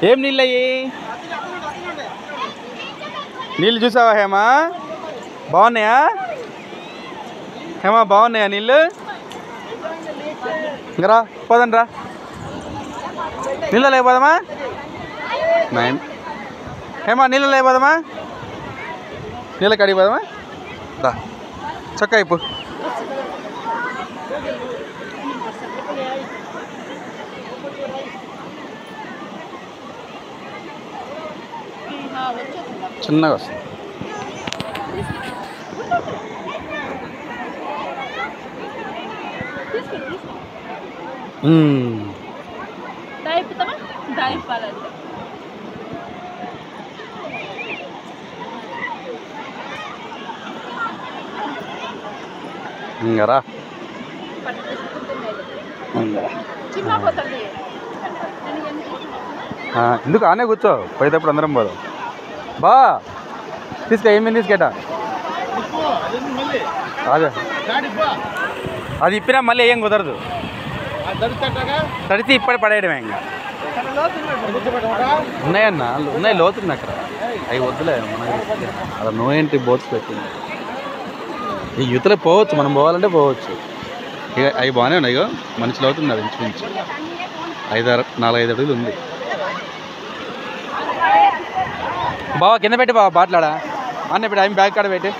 ఏం నీళ్ళు అయ్యి? నీళ్ళు చూసావా హేమా? బాగున్నాయా హేమా? బాగున్నాయా నీళ్ళు? ఇంకరా పోదండి రా, నీళ్ళ లేకపోదామా? నైన్ హేమా, నీళ్ళు లేకపోదామా? నీళ్ళ కడిగి పోదామా? రా చక్క అయిపో. చిన్నగా వస్తుంది. ఇంకరా ఎందుకు ఆనే కూర్చో, పోయేటప్పుడు అందరం పోదాం. బా తీసుకా, ఏమేమి తీసుకెట్టా? అదే అది ఇప్పినా మళ్ళీ ఏం కుదరదు, తడితే ఇప్పటి పడేయడమే. ఇంకా ఉన్నాయన్నా, ఉన్నాయి లోతుంది అక్కడ, అవి వద్దులే. మనకి అలా నో ఎంట్రీ బోట్స్ పెట్టింది. ఈ యువతలో పోవచ్చు, మనం పోవాలంటే పోవచ్చు. ఇక అవి బాగానే ఉన్నాయి. ఇక మనిషి లోతుంది అది ఇంచుమించు 4-5 అడుగులు ఉంది. బావా కింద పెట్టి బావా, బాట్లాడా అన్న పెట్టి ఆమె బ్యాగ్ కాడ పెట్టి.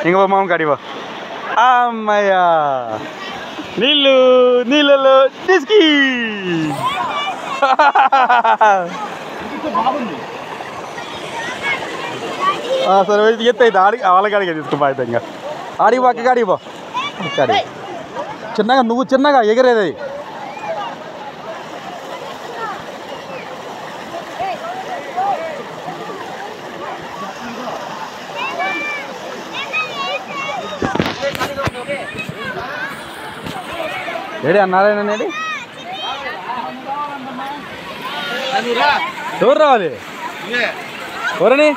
ఇంక మామ కాడివా. అమ్మయ్యా నీళ్ళలో తీసుకి. సరే ఎత్త అయితే వాళ్ళకాడిగా తీసుకో. అయితే ఇంకా ఆడిపో, అక్క ఆడిపో. చిన్నగా నువ్వు చిన్నగా ఎగరేది. ఏడి అన్నారాయణ నేడి ఎవరు రావాలి ఎవరని?